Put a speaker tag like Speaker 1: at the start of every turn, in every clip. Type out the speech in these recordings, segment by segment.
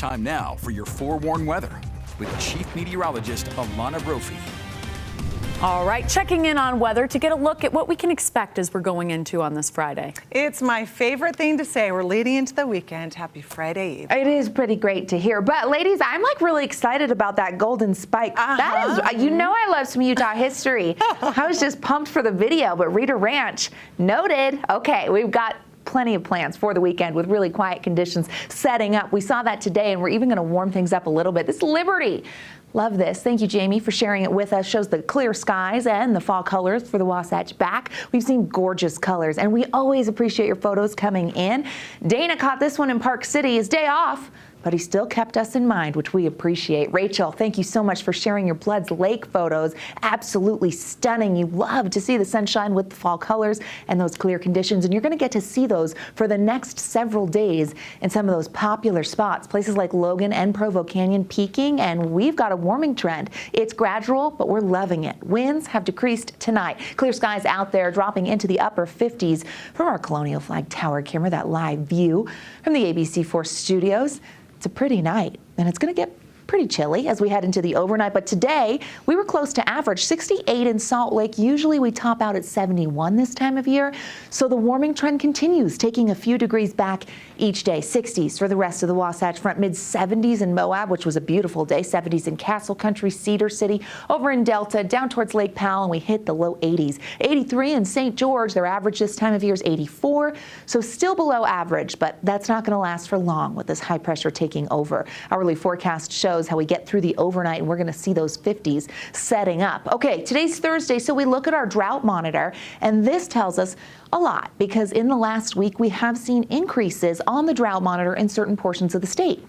Speaker 1: Time now for your forewarned weather with Chief Meteorologist Alana Brophy.
Speaker 2: All right, checking in on weather to get a look at what we can expect as we're going into on this Friday.
Speaker 3: It's my favorite thing to say. We're leading into the weekend. Happy Friday Eve.
Speaker 4: It is pretty great to hear. But ladies, I'm like really excited about that golden spike. That is, you know, I love some Utah history. I was just pumped for the video, but Rita Ranch noted. Okay, we've got plenty of plans for the weekend with really quiet conditions setting up. We saw that today, and we're even going to warm things up a little bit. This Liberty. Love this. Thank you, Jamie, for sharing it with us. Shows the clear skies and the fall colors for the Wasatch back. We've seen gorgeous colors, and we always appreciate your photos coming in. Dana caught this one in Park City, his day off, but he still kept us in mind, which we appreciate. Rachel, thank you so much for sharing your Bloods Lake photos. Absolutely stunning. You love to see the sunshine with the fall colors and those clear conditions, and you're going to get to see those for the next several days in some of those popular spots, places like Logan and Provo Canyon peaking, and we've got a warming trend. It's gradual, but we're loving it. Winds have decreased tonight. Clear skies out there, dropping into the upper 50s from our Colonial Flag Tower camera, that live view from the ABC4 studios. It's a pretty night, and it's going to get pretty chilly as we head into the overnight. But today, we were close to average, 68 in Salt Lake. Usually we top out at 71 this time of year. So the warming trend continues, taking a few degrees back each day. 60s for the rest of the Wasatch Front, mid-70s in Moab, which was a beautiful day. 70s in Castle Country, Cedar City, over in Delta, down towards Lake Powell, and we hit the low 80s. 83 in St. George. Their average this time of year is 84. So still below average, but that's not going to last for long with this high pressure taking over. Hourly forecast shows how we get through the overnight, and we're going to see those 50s setting up. Okay, today's Thursday, so we look at our drought monitor, and this tells us a lot because in the last week we have seen increases on the drought monitor in certain portions of the state.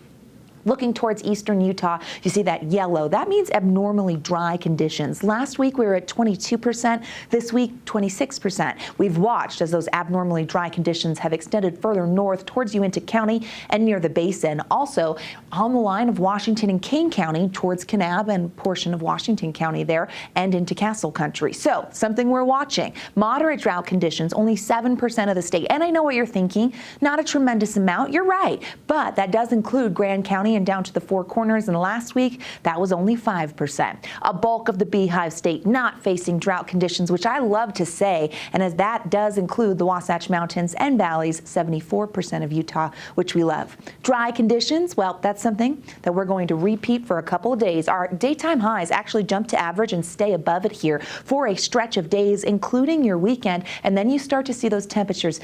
Speaker 4: Looking towards eastern Utah, you see that yellow. That means abnormally dry conditions. Last week we were at 22%. This week, 26%. We've watched as those abnormally dry conditions have extended further north towards Uintah County and near the basin. Also on the line of Washington and Kane County towards Kanab and portion of Washington County there and into Castle Country. So something we're watching. Moderate drought conditions, only 7% of the state. And I know what you're thinking. Not a tremendous amount. You're right. But that does include Grand County and down to the Four Corners, and last week that was only 5%. A bulk of the Beehive State not facing drought conditions, which I love to say, and as that does include the Wasatch Mountains and Valleys, 74% of Utah, which we love. Dry conditions, well, that's something that we're going to repeat for a couple of days. Our daytime highs actually jump to average and stay above it here for a stretch of days, including your weekend, and then you start to see those temperatures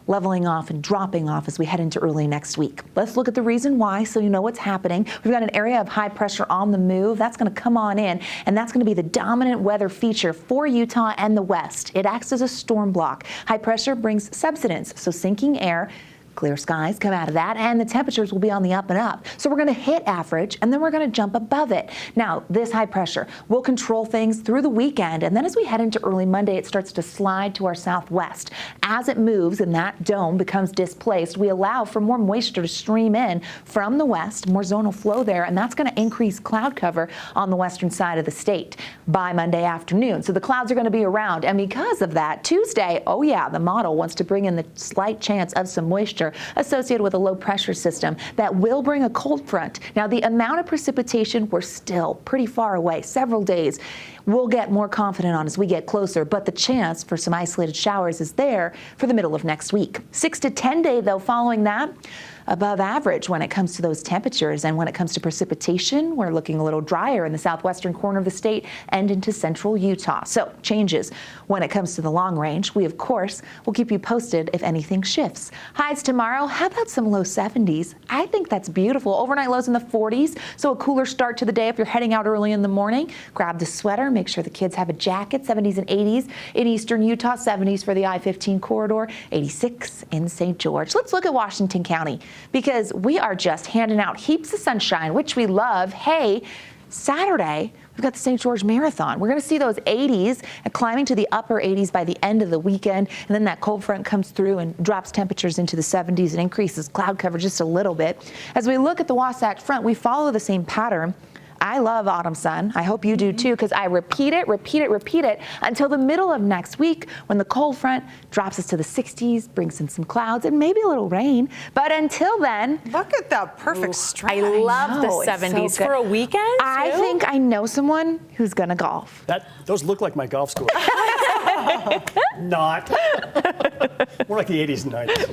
Speaker 4: leveling off and dropping off as we head into early next week. Let's look at the reason why so you know what's happening. We've got an area of high pressure on the move. That's going to come on in, and that's going to be the dominant weather feature for Utah and the West. It acts as a storm block. High pressure brings subsidence, so sinking air. Clear skies come out of that, and the temperatures will be on the up and up. So we're going to hit average, and then we're going to jump above it. Now, this high pressure will control things through the weekend, and then as we head into early Monday, it starts to slide to our southwest. As it moves and that dome becomes displaced, we allow for more moisture to stream in from the west, more zonal flow there, and that's going to increase cloud cover on the western side of the state by Monday afternoon. So the clouds are going to be around, and because of that, Tuesday, oh yeah, the model wants to bring in the slight chance of some moisture associated with a low pressure system that will bring a cold front. Now, the amount of precipitation, we're still pretty far away, several days. We'll get more confident on as we get closer, but the chance for some isolated showers is there for the middle of next week. 6 to 10 day, though, following that, above average when it comes to those temperatures. And when it comes to precipitation, we're looking a little drier in the southwestern corner of the state and into central Utah. So changes when it comes to the long range. We, of course, will keep you posted if anything shifts. Highs tomorrow, how about some low 70s? I think that's beautiful. Overnight lows in the 40s, so a cooler start to the day if you're heading out early in the morning. Grab the sweater, make sure the kids have a jacket. 70s and 80s in eastern Utah, 70s for the I-15 corridor, 86 in St. George. Let's look at Washington County, because we are just handing out heaps of sunshine, which we love. Hey, Saturday, we've got the St. George Marathon. We're going to see those 80s and climbing to the upper 80s by the end of the weekend. And then that cold front comes through and drops temperatures into the 70s and increases cloud cover just a little bit. As we look at the Wasatch Front, we follow the same pattern. I love autumn sun. I hope you do too, because I repeat it until the middle of next week when the cold front drops us to the 60s, brings in some clouds and maybe a little rain. But until then,
Speaker 3: Look at that perfect stretch.
Speaker 2: I love the
Speaker 4: know, it's so
Speaker 2: 70s
Speaker 4: good.
Speaker 2: for a weekend.
Speaker 4: I
Speaker 2: too?
Speaker 4: think I know someone who's gonna golf.
Speaker 5: Those look like my golf scores. Not. More like the 80s and 90s.